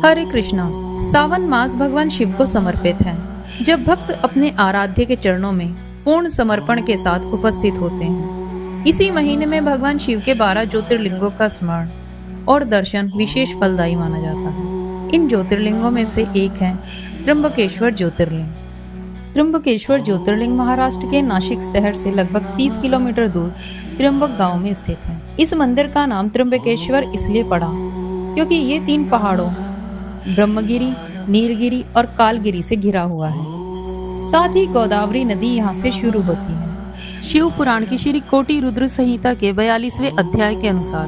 हरे कृष्णा। सावन मास भगवान शिव को समर्पित है, जब भक्त अपने आराध्य के चरणों में पूर्ण समर्पण के साथ उपस्थित होते हैं। इसी महीने में भगवान शिव के 12 ज्योतिर्लिंगों का स्मरण और दर्शन विशेष फलदायी माना जाता है। इन ज्योतिर्लिंगों में से एक है त्र्यंबकेश्वर ज्योतिर्लिंग। त्र्यंबकेश्वर ज्योतिर्लिंग महाराष्ट्र के नासिक शहर से लगभग 30 किलोमीटर दूर त्र्यंबक गांव में स्थित है। इस मंदिर का नाम त्र्यंबकेश्वर इसलिए पड़ा क्योंकि ये 3 पहाड़ों ब्रह्मगिरी, नीलगिरी और कालगिरी से घिरा हुआ है। साथ ही गोदावरी नदी यहाँ से शुरू होती है। शिव पुराण की श्री कोटि रुद्र संहिता के 42वें अध्याय के अनुसार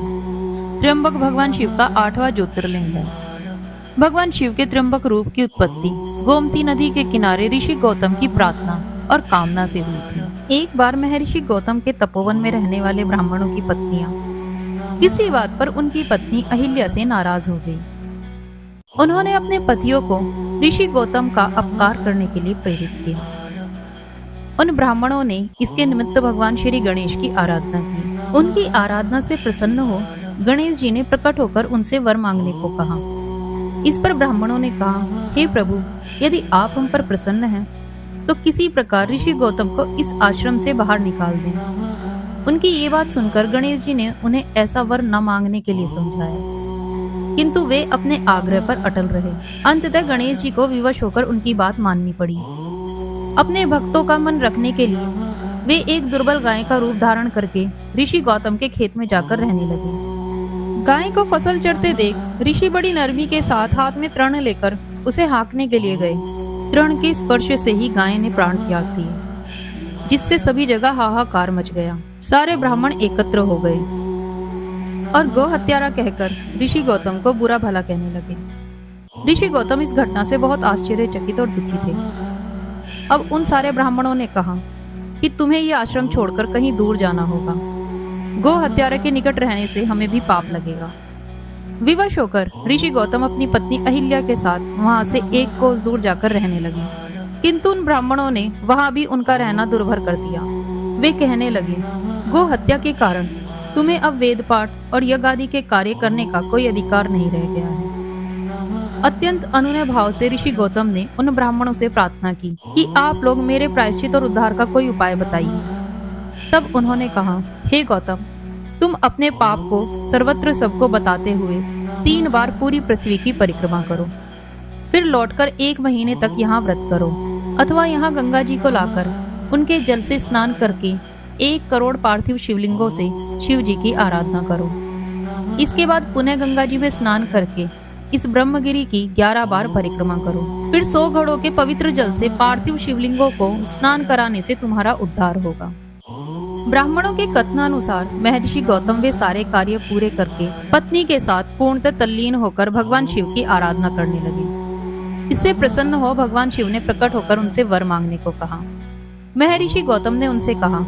त्र्यंबक भगवान शिव का 8वां ज्योतिर्लिंग है। भगवान शिव के त्र्यंबक रूप की उत्पत्ति गोमती नदी के किनारे ऋषि गौतम की प्रार्थना और कामना से हुई थी। एक बार महर्षि गौतम के तपोवन में रहने वाले ब्राह्मणों की पत्नियां किसी बात पर उनकी पत्नी अहिल्या से नाराज हो गई। उन्होंने अपने पतियों को ऋषि गौतम का अपकार करने के लिए प्रेरित किया। उन ब्राह्मणों ने इसके निमित्त भगवान श्री गणेश की आराधना की। उनकी आराधना से प्रसन्न हो गणेश जी ने प्रकट होकर उनसे वर मांगने को कहा। इस पर ब्राह्मणों ने कहा, हे प्रभु, यदि आप हम पर प्रसन्न हैं तो किसी प्रकार ऋषि गौतम को इस आश्रम से बाहर निकाल दें। उनकी ये बात सुनकर गणेश जी ने उन्हें ऐसा वर न मांगने के लिए समझाया, किंतु वे अपने आग्रह पर अटल रहे। अंततः गणेश जी को विवश होकर उनकी बात माननी पड़ी। अपने भक्तों का मन रखने के लिए वे एक दुर्बल गाय का रूप धारण करके ऋषि गौतम के खेत में जाकर रहने लगे। गाय को फसल चरते देख ऋषि बड़ी नरमी के साथ हाथ में तृण लेकर उसे हाँकने के लिए गए। तृण के स्पर्श से ही गाय ने प्राण त्याग दिए, जिससे सभी जगह हाहाकार मच गया। सारे ब्राह्मण एकत्र हो गए और गौ हत्यारा कहकर ऋषि गौतम को बुरा भला कहने लगे। ऋषि गौतम इस घटना से बहुत आश्चर्यचकित और दुखी थे। अब उन सारे ब्राह्मणों ने कहा कि तुम्हें यह आश्रम छोड़कर कहीं दूर जाना होगा। गौ हत्यारा के निकट रहने से हमें भी पाप लगेगा। विवश होकर ऋषि गौतम अपनी पत्नी अहिल्या के साथ वहां से 1 कोस दूर जाकर रहने लगे, किंतु उन ब्राह्मणों ने वहां भी उनका रहना दुर्भर कर दिया। वे कहने लगे, गौ हत्या के कारण तुम्हें अब वेद पाठ और यज्ञ आदि के कार्य करने का कोई अधिकार नहीं रह गया है। अत्यंत अनुनय भाव से ऋषि गौतम ने उन ब्राह्मणों से प्रार्थना की कि आप लोग मेरे प्रायश्चित और उद्धार का कोई उपाय बताइए। तब उन्होंने कहा, हे गौतम, तुम अपने पाप को सर्वत्र सबको बताते हुए 3 बार पूरी पृथ्वी की परिक्रमा करो। फिर लौटकर 1 महीने तक यहाँ व्रत करो, अथवा यहाँ गंगा जी को लाकर उनके जल से स्नान करके 1 करोड़ पार्थिव शिवलिंगों से शिव जी की आराधना करो। इसके बाद पुनः गंगा जी में स्नान करके इस ब्रह्मगिरी की 11 बार परिक्रमा करो। फिर 100 घड़ों के पवित्र जल से पार्थिव शिवलिंगों को स्नान कराने से तुम्हारा उद्धार होगा। ब्राह्मणों के कथनानुसार महर्षि गौतम वे सारे कार्य पूरे करके पत्नी के साथ पूर्णतः तल्लीन होकर भगवान शिव की आराधना करने लगे। इससे प्रसन्न हो भगवान शिव ने प्रकट होकर उनसे वर मांगने को कहा। महर्षि गौतम ने उनसे कहा,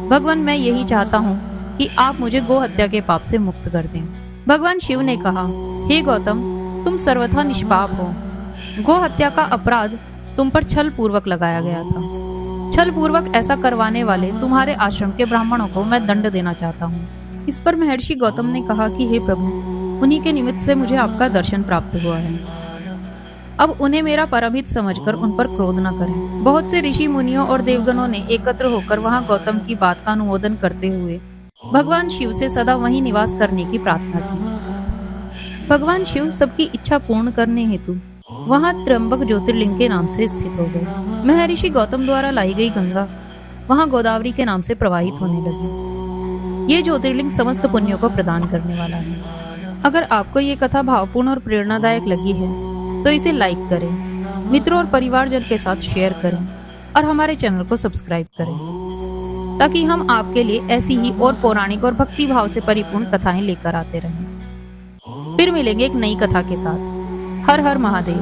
भगवान, मैं यही चाहता हूँ कि आप मुझे गौ हत्या के पाप से मुक्त कर दें। भगवान शिव ने कहा, हे गौतम, तुम सर्वथा निष्पाप हो। गौ हत्या का अपराध तुम पर छल पूर्वक लगाया गया था। छल पूर्वक ऐसा करवाने वाले तुम्हारे आश्रम के ब्राह्मणों को मैं दंड देना चाहता हूँ। इस पर महर्षि गौतम ने कहा कि हे प्रभु, उन्हीं के निमित्त से मुझे आपका दर्शन प्राप्त हुआ है। अब उन्हें मेरा परमहित समझकर उन पर क्रोध न करें। बहुत से ऋषि मुनियों और देवगणों ने एकत्र होकर वहां गौतम की बात का अनुमोदन करते हुए भगवान शिव से सदा वहीं निवास करने की प्रार्थना की। भगवान शिव सबकी इच्छा पूर्ण करने हेतु वहां त्र्यंबक ज्योतिर्लिंग के नाम से स्थित हो गए। महर्षि गौतम द्वारा लाई गई गंगा वहां गोदावरी के नाम से प्रवाहित होने लगी। ये ज्योतिर्लिंग समस्त पुण्यों को प्रदान करने वाला है। अगर आपको ये कथा भावपूर्ण और प्रेरणादायक लगी है तो इसे लाइक करें, मित्रों और परिवारजन के साथ शेयर करें और हमारे चैनल को सब्सक्राइब करें, ताकि हम आपके लिए ऐसी ही और पौराणिक और भक्ति भाव से परिपूर्ण कथाएं लेकर आते रहें। फिर मिलेंगे एक नई कथा के साथ। हर हर महादेव।